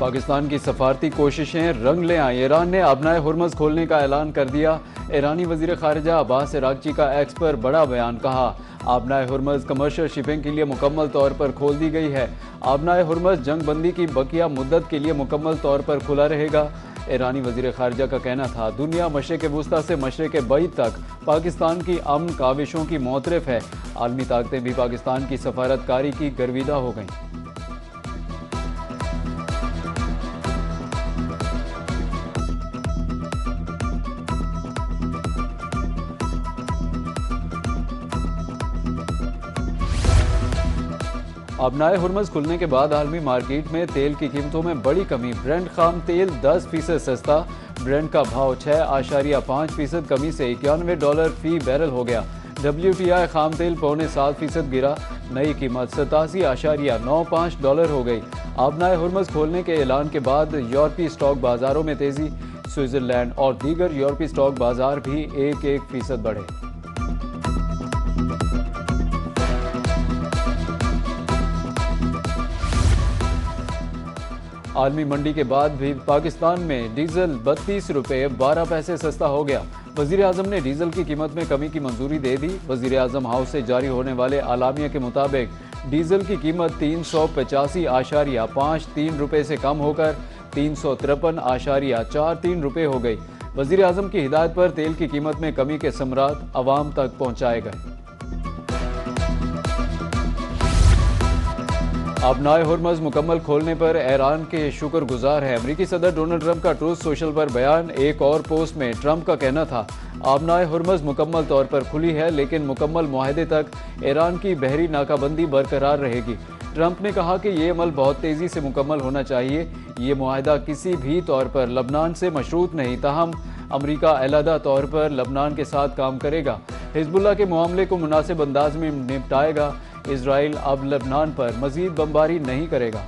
पाकिस्तान की सफारती कोशिशें रंग ले आईं। ईरान ने अपनाए हुर्मुज़ खोलने का ऐलान कर दिया। ईरानी वज़ीर ख़ारिजा अब्बास अराग़ची का एक्स पर बड़ा बयान। कहा, अपनाए हुर्मुज़ कमर्शियल शिपिंग के लिए मुकम्मल तौर पर खोल दी गई है। अपनाए हुर्मुज़ जंग बंदी की बकिया मुद्दत के लिए मुकम्मल तौर पर खुला रहेगा। ईरानी वज़ीर ख़ारिजा का कहना था, दुनिया मशरिक़ वुस्ता से मशरिक़ बईद तक पाकिस्तान की अमन काविशों की मोतरफ़ है। आलमी ताकतें भी पाकिस्तान की सफारतकारी की गर्विदा हो गईं। अपनाए हुर्मुज़ खुलने के बाद आलमी मार्केट में तेल की कीमतों में बड़ी कमी। ब्रेंट खाम तेल 10% सस्ता। ब्रेंट का भाव 6.5% कमी से $91 फी बैरल हो गया। WTI खाम तेल $7.25 गिरा। नई कीमत $87.95 हो गई। अपनाए हुर्मुज़ खोलने के ऐलान के बाद यूरोपीय स्टॉक बाजारों में तेजी। स्विट्जरलैंड और दीगर यूरोपीय स्टॉक बाजार भी 1% बढ़े। आलमी मंडी के बाद भी पाकिस्तान में डीजल 32 रुपये 12 पैसे सस्ता हो गया। वज़ीर आज़म ने डीजल की कीमत में कमी की मंजूरी दे दी। वज़ीर आज़म हाउस से जारी होने वाले आलामिया के मुताबिक डीजल की कीमत 385.53 रुपये से कम होकर 353.43 रुपये हो गई। वज़ीर आज़म की हिदायत पर तेल की कीमत में कमी के समरात अवाम तक पहुँचाए गए। अपनाए हुर्मुज़ मुकम्मल खोलने पर ईरान के शुक्रगुजार है। अमेरिकी सदर डोनाल्ड ट्रंप का ट्रूथ सोशल पर बयान। एक और पोस्ट में ट्रंप का कहना था, अपनाए हुर्मुज़ मुकम्मल तौर पर खुली है, लेकिन मुकम्मल मुआहदे तक ईरान की बहरी नाकाबंदी बरकरार रहेगी। ट्रंप ने कहा कि ये अमल बहुत तेज़ी से मुकम्मल होना चाहिए। ये मुआहदा किसी भी तौर पर लबनान से मशरूत नहीं, ताहम अमरीका अलहदा तौर पर लबनान के साथ काम करेगा। हिजबुल्लाह के मामले को मुनासिब अंदाज में निपटाएगा। इजराइल अब लबनान पर मजीद बमबारी नहीं करेगा।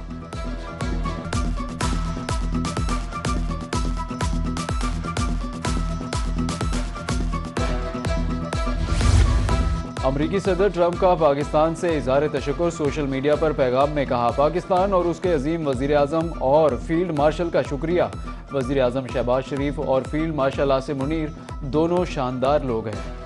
अमरीकी सदर ट्रंप का पाकिस्तान से इज़हार तशक्कुर। सोशल मीडिया पर पैगाम में कहा, पाकिस्तान और उसके अजीम वज़ीर आज़म और फील्ड मार्शल का शुक्रिया। वज़ीर आज़म शहबाज शरीफ और फील्ड मार्शल आसिम मुनीर दोनों शानदार लोग हैं।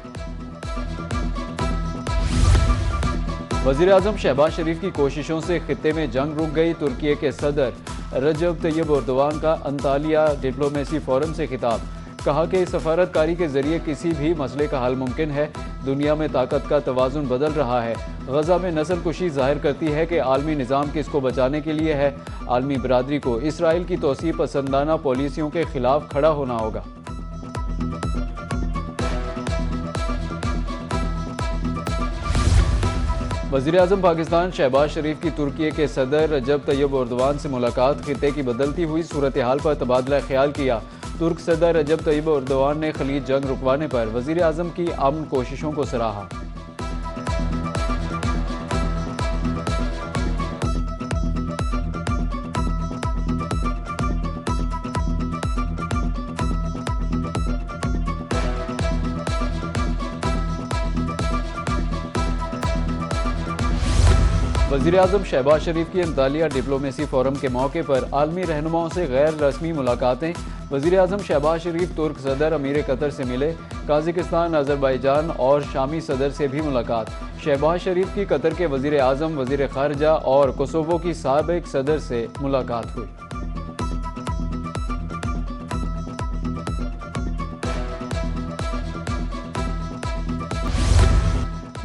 वज़ीर आज़म शहबाज शरीफ की कोशिशों से खित्ते में जंग रुक गई। तुर्की के सदर रजब तैयब एर्दोगान का अंतालिया डिप्लोमेसी फोरम से खिताब। कहा कि सफारतकारी के जरिए किसी भी मसले का हल मुमकिन है। दुनिया में ताकत का तवाज़ुन बदल रहा है। गजा में नस्ल कुशी जाहिर करती है कि आलमी निज़ाम किसको बचाने के लिए है। आलमी बरादरी को इसराइल की तोसी पसंदाना पॉलिसियों के खिलाफ खड़ा होना होगा। वज़ीर आज़म पाकिस्तान शहबाज शरीफ की तुर्की के सदर रजब तैयब एर्दोगान से मुलाकात। खित्ते की बदलती हुई सूरत हाल पर तबादला ख्याल किया। तुर्क सदर रजब तैयब एर्दोगान ने खलीज जंग रुकवाने पर वज़ीर आज़म की अमन कोशिशों को सराहा। वज़ीर आज़म शहबाज शरीफ की अंतालिया डिप्लोमेसी फोरम के मौके पर आलमी रहनुमाओं से गैर रस्मी मुलाकातें। वज़ीर आज़म शहबाज शरीफ तुर्क सदर अमीर कतर से मिले। काज़िकिस्तान, अज़रबैजान और शामी सदर से भी मुलाकात। शहबाज शरीफ की कतर के वज़ीर आज़म, वज़ीर ख़ारिजा और कोसोवो की साबिक़ सदर से मुलाकात हुई।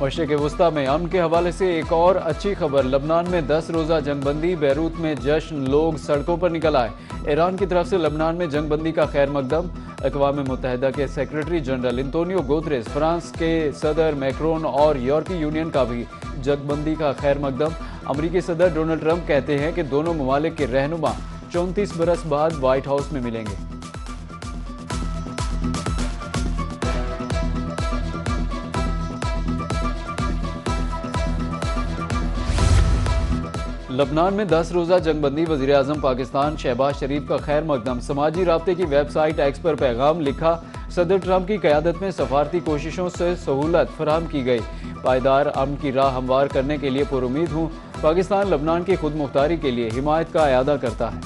मशरिक़ वुस्ता में अमन के हवाले से एक और अच्छी खबर। लबनान में 10 रोज़ा जंगबंदी। बैरूत में जश्न, लोग सड़कों पर निकल आए। ईरान की तरफ से लबनान में जंगबंदी का खैर मकदम। अक़वाम मुत्तहिदा के secretary general Antonio Guterres, France के सदर मैक्रोन और यूरोपीय यूनियन का भी जंगबंदी का खैर मकदम। अमरीकी सदर डोनाल्ड ट्रंप कहते हैं कि दोनों ममालिक के रहनुमा 34 बरस बाद व्हाइट हाउस में मिलेंगे। लबनान में 10 रोज़ा जंगबंदी। वज़ीर आज़म पाकिस्तान शहबाज शरीफ का खैर मकदम। समाजी राब्ते की वेबसाइट एक्स पर पैगाम लिखा, सदर ट्रंप की क़यादत में सफारती कोशिशों से सहूलत फराहम की गई। पायदार अमन की राह हमवार करने के लिए पुरुमीद हूँ। पाकिस्तान लबनान की खुद मुख्तारी के लिए हिमायत का अयादा करता है।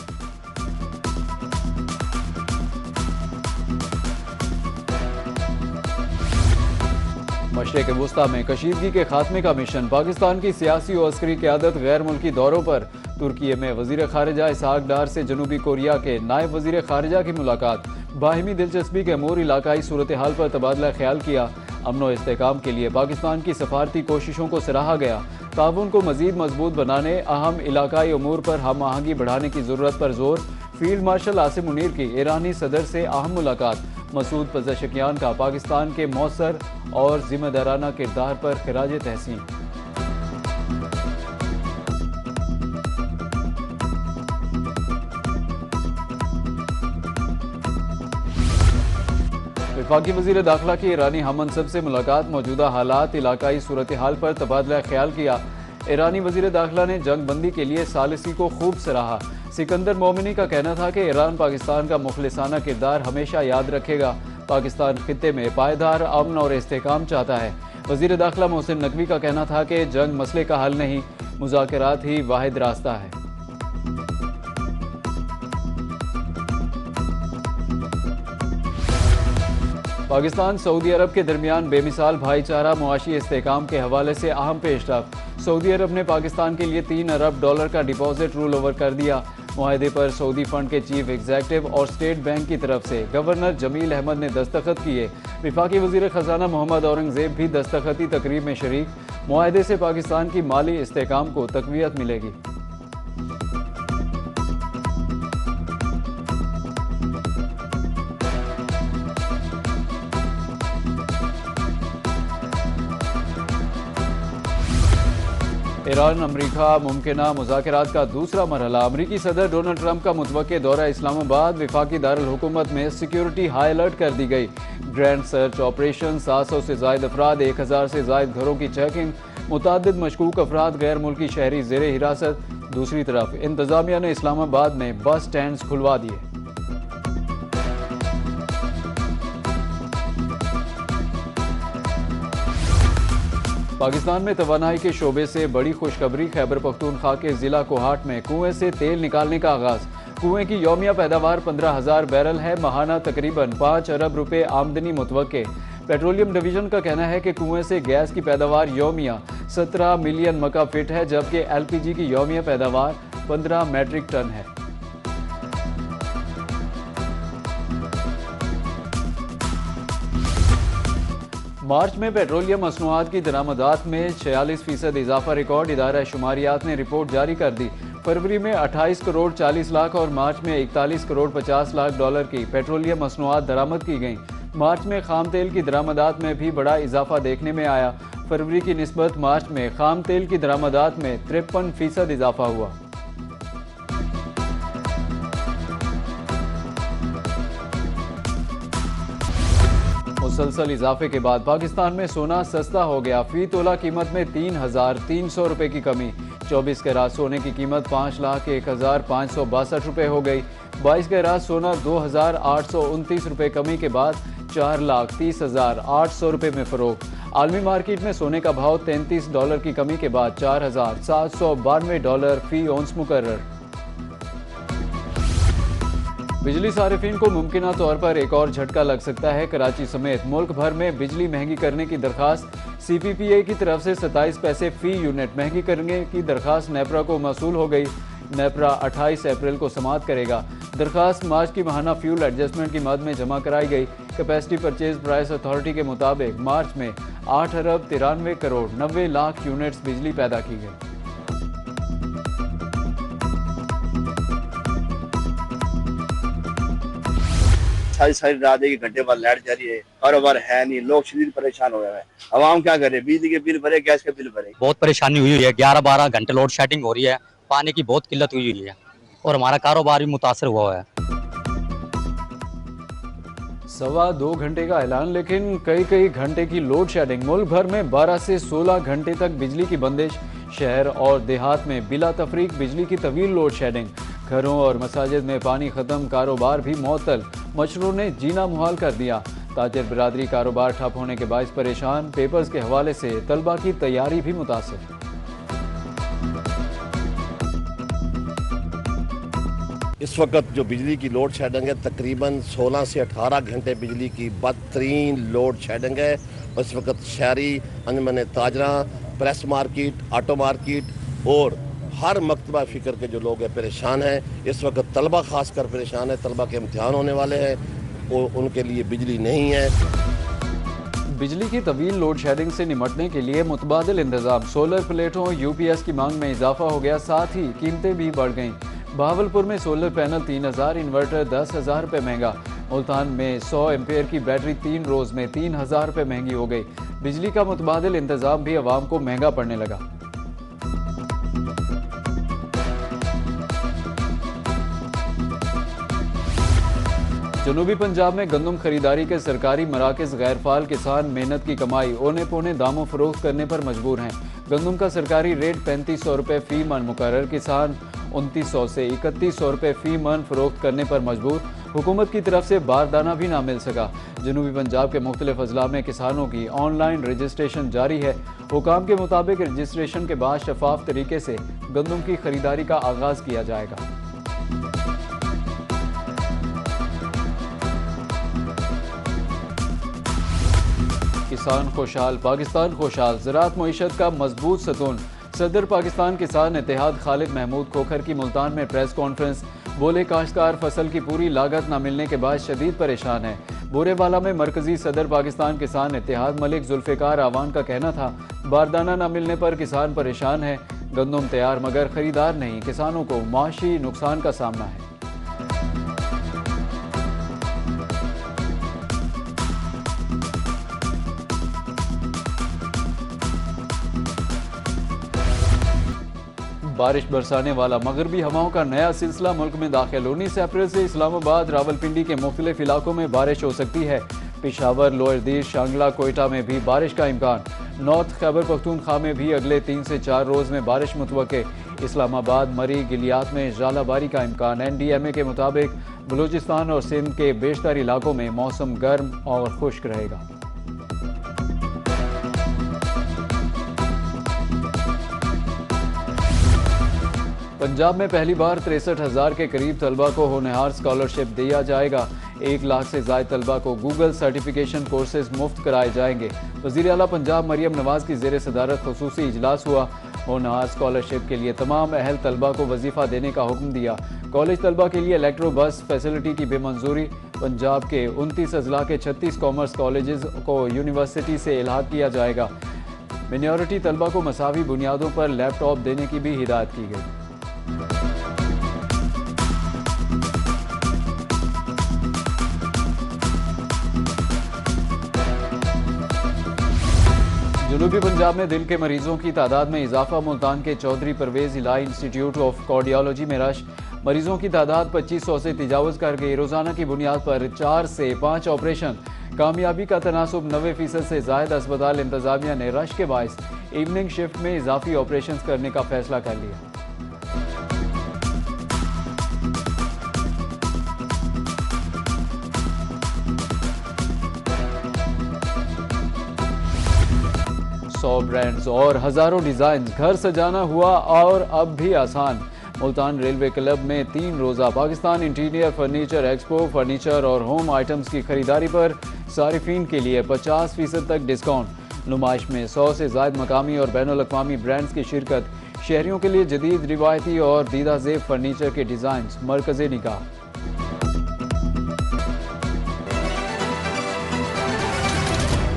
मशरिक़ वुस्ता में कशीदगी के खात्मे का मिशन। पाकिस्तान की सियासी और अस्करी क़यादत गैर मुल्की दौरों पर। तुर्की में वज़ीर ख़ारिजा इसहाक डार से जनूबी कोरिया के नायब वज़ीर ख़ारिजा की मुलाकात। बाहिमी दिलचस्पी के अमूर इलाकाई सूरत हाल पर तबादला ख्याल किया। अमन व इस्तेहकाम के लिए पाकिस्तान की सफारती कोशिशों को सराहा गया। ताउन को मज़ीद मजबूत बनाने, अहम इलाकाई अमूर पर हम आहंगी बढ़ाने की ज़रूरत पर जोर। फील्ड मार्शल आसिम मुनीर की ईरानी सदर से अहम मुलाकात। मसूद पज़शकियान का पाकिस्तान के मौसर और जिम्मेदाराना किरदार पर खिराज तहसीन। वफाकी वज़ीर दाखिला की ईरानी हममनसब से मुलाकात। मौजूदा हालात, इलाकाई सूरत हाल पर तबादला ख्याल किया। ईरानी वज़ीर दाखिला ने जंग बंदी के लिए सालिसी को खूब सराहा। सिकंदर मोमिनी का कहना था कि ईरान पाकिस्तान का मुखलिसाना किरदार हमेशा याद रखेगा। पाकिस्तान खित्ते में पायदार अमन और इस्तेहकाम चाहता है। वज़ीर दाखिला मोहसिन नकवी का कहना था कि जंग मसले का हल नहीं, मुज़ाकरात ही वाहिद रास्ता है। पाकिस्तान सऊदी अरब के दरमियान बेमिसाल भाईचारा, मुआशी इस्तेहकाम के हवाले से अहम पेशरफ। सऊदी अरब ने पाकिस्तान के लिए $3 अरब का डिपॉजिट रोल ओवर कर दिया। मुआहदे पर सऊदी फंड के चीफ एग्जीक्यूटिव और स्टेट बैंक की तरफ से गवर्नर जमील अहमद ने दस्तखत किए। वफाकी वज़ीर ख़जाना मोहम्मद औरंगज़ेब भी दस्तखती तकरीब में शरीक। मुआहदे से पाकिस्तान की माली इस्तेहकाम को तक़वियत मिलेगी। ईरान अमरीका मुमकिना मुज़ाकरात का दूसरा मरहला। अमरीकी सदर डोनाल्ड ट्रंप का मुतवक्के दौरा इस्लामाबाद। वफाकी दारुल हुकूमत में सिक्योरिटी हाई अलर्ट कर दी गई। ग्रैंड सर्च ऑपरेशन, 700 से जायद अफराद, 1000 से जायद घरों की चेकिंग, मुतादिद मशकूक अफराद गैर मुल्की शहरी ज़ेरे हिरासत। दूसरी तरफ इंतजामिया ने इस्लामाबाद में बस स्टैंड खुलवा दिए। पाकिस्तान में तवानाई के शोबे से बड़ी खुशखबरी। खैबर पख्तूनख्वा के जिला कोहाट में कुएं से तेल निकालने का आगाज। कुएं की यौमिया पैदावार 15,000 बैरल है। माहाना तकरीबन 5 अरब रुपए आमदनी मुतवक्के। पेट्रोलियम डिवीजन का कहना है कि कुएं से गैस की पैदावार यौमिया 17 मिलियन मका फिट है, जबकि LPG की यौमिया पैदावार 15 मैट्रिक टन है। मार्च में पेट्रोलियम मसनूआत की दरामदात में 46% इजाफा रिकॉर्ड। इदारा शुमारियात ने रिपोर्ट जारी कर दी। फरवरी में 28 करोड़ 40 लाख और मार्च में 41 करोड़ 50 लाख डॉलर की पेट्रोलियम मसनूआत दरामद की गईं। मार्च में खाम तेल की दरामदात में भी बड़ा इजाफा देखने में आया। फरवरी की निस्बत मार्च में खाम तेल की दरामदात में 53% इजाफा हुआ। मुसलसल इजाफे के बाद पाकिस्तान में सोना सस्ता हो गया। फी तोला कीमत में 3,300 रुपए की कमी। 24 कैरात सोने की कीमत 5,01,562 रुपए हो गई। 22 कैरात सोना 2,829 रुपए कमी के बाद $4,30,800 रुपए में फरोख्त। आलमी मार्केट में सोने का भाव $33 की कमी के बाद $4,792 फी औंस मुकर्रर। बिजली सारिफिन को मुमकिना तौर पर एक और झटका लग सकता है। कराची समेत मुल्क भर में बिजली महंगी करने की दरखास्त। CPPA की तरफ से 27 पैसे फी यूनिट महंगी करने की दरखास्त नेपरा को मौसूल हो गई। नेपरा 28 अप्रैल को समाअत करेगा। दरखास्त मार्च की माहाना फ्यूल एडजस्टमेंट की मद में जमा कराई गई। कैपेसिटी परचेज प्राइस अथॉरिटी के मुताबिक मार्च में 8 अरब 93 करोड़ 90 लाख यूनिट्स बिजली पैदा की गई। सारी रात एक घंटे बाद लाइट जा रही है, कारोबार है नहीं, लोग शदीद परेशान हो गए हैं। आवाम क्या करे, बिजली के बिल भरे, गैस के बिल भरे, बहुत परेशानी हुई है। 11-12 घंटे लोड शेडिंग हो रही है, पानी की बहुत किल्लत हुई है और हमारा कारोबार भी मुतासर हुआ है। 2.25 घंटे का ऐलान, लेकिन कई घंटे की लोड शेडिंग। मुल्क भर में 12 से 16 घंटे तक बिजली की बंदिश। शहर और देहात में बिला तफरीक बिजली की तवील लोड शेडिंग। घरों और मसाजिद में पानी खत्म, कारोबार भी मुअत्तल। मच्छरों ने जीना मुहाल कर दिया। ताजिर बिरादरी कारोबार ठप होने के बायस परेशान। पेपर्स के हवाले से तलबा की तैयारी भी मुतासिर। इस वक्त जो बिजली की लोड शेडिंग है तकरीबन 16 से 18 घंटे बिजली की बदतरीन लोड शेडिंग है। इस वक्त शहरी, अंजमन ताजरा, प्रेस मार्केट, ऑटो मार्केट और हर मकतबा फ़िक्र के जो लोग हैं परेशान हैं। इस वक्त तलबा खासकर परेशान है, तलबा के इम्तिहान होने वाले हैं और उनके लिए बिजली नहीं है। बिजली की तवील लोड शेडिंग से निमटने के लिए मुतबादिल इंतजाम, सोलर प्लेटों, यूपीएस की मांग में इजाफा हो गया, साथ ही कीमतें भी बढ़ गईं। बहावलपुर में सोलर पैनल 3000, इन्वर्टर 10,000 रुपये महंगा। मुल्तान में 100 एम्पेयर की बैटरी 3 रोज़ में 3,000 रुपये महंगी हो गई। बिजली का मुतबादिल इंतजाम भी आवाम को महंगा पड़ने लगा। जनूबी पंजाब में गंदम खरीदारी के सरकारी मराकज़ गैर फाल किसान मेहनत की कमाई औने पौने दामों फरोख्त करने पर मजबूर हैं। गंदम का सरकारी रेट 3500 रुपये फ़ी मन मुकर्रर, किसान 2900 से 3100 रुपये फ़ी मन फरोख्त करने पर मजबूर। हुकूमत की तरफ से बारदाना भी ना मिल सका। जनूबी पंजाब के मुख्तलिफ अजला में किसानों की ऑनलाइन रजिस्ट्रेशन जारी है। हुकाम के मुताबिक रजिस्ट्रेशन के बाद शफाफ तरीके से गंदम की खरीदारी का आगाज़ किया जाएगा। किसान खुशहाल, पाकिस्तान खुशहाल, ज़राअत मईशत का मजबूत सतून। सदर पाकिस्तान किसान इत्तेहाद खालिद महमूद खोखर की मुल्तान में प्रेस कॉन्फ्रेंस। बोले, काश्तकार फसल की पूरी लागत न मिलने के बाद शदीद परेशान है। बोरेवाला में मरकजी सदर पाकिस्तान किसान इत्तेहाद मलिक जुल्फ़िकार आवान का कहना था, बारदाना न मिलने पर किसान परेशान है। गंदम तैयार मगर खरीदार नहीं, किसानों को माशी नुकसान का सामना है। बारिश बरसाने वाला मगरबी हवाओं का नया सिलसिला मुल्क में दाखिल। 19 अप्रैल से इस्लामाबाद, रावलपिंडी के मुख्तलिफ इलाकों में बारिश हो सकती है। पेशावर, लोअर दीर, शांगला, कोयटा में भी बारिश का इम्कान। नॉर्थ खैबर पख्तूनख्वा में भी अगले 3 से 4 रोज़ में बारिश मुतवक्के। इस्लामाबाद, मरी, गिलियात में ज़ालाबारी का इम्कान। NDMA के मुताबिक बलूचिस्तान और सिंध के बेशतर इलाकों में मौसम गर्म और खुश्क रहेगा। पंजाब में पहली बार 63,000 के करीब तलबा को होनहार स्कॉलरशिप दिया जाएगा। 1 लाख से ज़ायद तलबा को गूगल सर्टिफिकेशन कोर्सेज मुफ्त कराए जाएंगे। वज़ीर आला पंजाब मरियम नवाज़ की ज़ेर सदारत खुसूसी इजलास हुआ। होनहार स्कॉलरशिप के लिए तमाम अहल तलबा को वजीफ़ा देने का हुक्म दिया। कॉलेज तलबा के लिए इलेक्ट्रो बस फैसिलिटी की बेमंजूरी। पंजाब के 29 अजला के 36 कॉमर्स कॉलेज को यूनिवर्सिटी से इल्हाक किया जाएगा। मिनॉरिटी तलबा को मसावी बुनियादों पर लैपटॉप देने की भी हिदायत की गई। जनूबी पंजाब में दिल के मरीजों की तादाद में इजाफा। मुल्तान के चौधरी परवेज इलाही इंस्टीट्यूट ऑफ कार्डियोलॉजी में रश। मरीजों की तादाद 2500 से तजावुज़ कर गई। रोज़ाना की बुनियाद पर 4 से 5 ऑपरेशन। कामयाबी का तनासुब 90% से ज़ायद। अस्पताल इंतजामिया ने रश के बायस इवनिंग शिफ्ट में इजाफी ऑपरेशन करने का फैसला कर लिया। ब्रांड्स और हजारों डिजाइन, घर सजाना हुआ और अब भी आसान। मुल्तान रेलवे क्लब में 3 रोज़ा Pakistan interior furniture expo. Furniture और होम आइटम्स की खरीदारी पर सारिफीन के लिए 50% तक डिस्काउंट। नुमाइश में 100 से ज़ायद मकामी और बैनुल-अक़वामी ब्रांड्स की शिरकत। शहरियों के लिए जदीद, रिवायती और दीदा ज़ेब फर्नीचर के डिज़ाइन। मरकज़ निगाह।